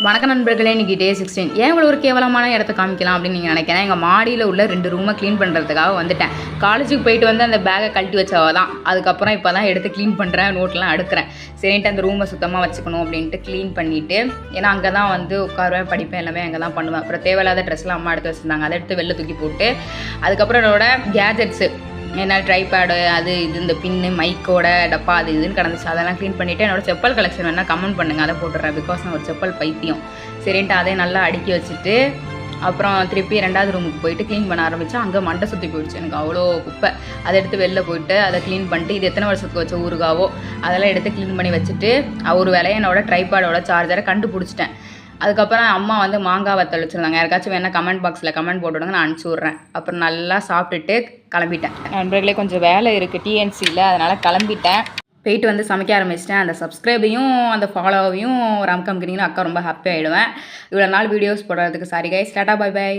வணக்க நண்பர்களே, இன்றைக்கி டே 16. ஏன் இவ்வளோ ஒரு கேவலமான இடத்த காமிக்கலாம் அப்படின்னு நீங்கள் நினைக்கிறேன். எங்கள் மாடியில் உள்ள 2 ரூமை க்ளீன் பண்ணுறதுக்காக வந்துட்டேன். காலேஜுக்கு போயிட்டு வந்து அந்த பேக்கை கழட்டி வச்சவ தான். அதுக்கப்புறம் இப்போ தான் எடுத்து க்ளீன் பண்ணுறேன், நோட்லாம் அடுக்கிறேன். சரின்ட்டு அந்த ரூமை சுத்தமாக வச்சுக்கணும் அப்படின்ட்டு க்ளீன் பண்ணிவிட்டு, ஏன்னா அங்கே தான் வந்து உட்காருவேன், படிப்பேன், எல்லாமே அங்கே தான் பண்ணுவேன். அப்புறம் தேவையில்லாத ட்ரெஸ்லாம் அம்மா எடுத்து வச்சுருந்தாங்க, அதை எடுத்து வெளில தூக்கி போட்டு, அதுக்கப்புறம் என்னோட கேஜெட்ஸு என்ன ட்ரைபேடு அது இது இந்த பின்னு மைக்கோட டப்பா அது இதுன்னு கிடந்துச்சு, அதெல்லாம் க்ளீன் பண்ணிவிட்டு என்னோடய செப்பல் கலெக்ஷன் வேணால் கமெண்ட் பண்ணுங்கள், அதை போட்டுடுறேன். பிகாஸ் நான் ஒரு செப்பல் பைத்தியம். சரின்ட்டு அதை நல்லா அடுக்கி வச்சுட்டு அப்புறம் திருப்பி 2வது ரூமுக்கு போயிட்டு க்ளீன் பண்ண ஆரம்பித்தேன். அங்கே மண்டை சுற்றி போயிடுச்சு, எனக்கு அவ்வளோ குப்பை. அதை எடுத்து வெளில போயிட்டு அதை க்ளீன் பண்ணிட்டு, இது எத்தனை வருஷத்துக்கு வச்ச ஊறுகாவோ அதெல்லாம் எடுத்து க்ளீன் பண்ணி வச்சுட்டு, ஒரு வேலையை என்னோடய ட்ரைபேடோட சார்ஜரை கண்டுபிடிச்சிட்டேன். அதுக்கப்புறம் அம்மா வந்து மாங்காய் வத்தல் வச்சுருந்தாங்க. யாருக்காச்சும் வேணால் கமெண்ட் பாக்ஸில் கமெண்ட் போட்டுவிடுங்க, நான் அனுப்பிச்சி விட்றேன். அப்புறம் நல்லா சாப்பிட்டுட்டு கிளம்பிட்டேன். நண்பர்களே, கொஞ்சம் வேலை இருக்குது டிஎன்சியில், அதனால் கிளம்பிட்டேன். போயிட்டு வந்து சமைக்க ஆரம்பிச்சிட்டேன். அந்த சப்ஸ்கிரைபையும் அந்த ஃபாலோவையும் ஒரு அமுக்கினீங்கன்னா அக்கா ரொம்ப ஹாப்பி ஆகிடுவேன். இவ்வளோ நாள் வீடியோஸ் போடுறதுக்கு sorry guys. Tata, bye by.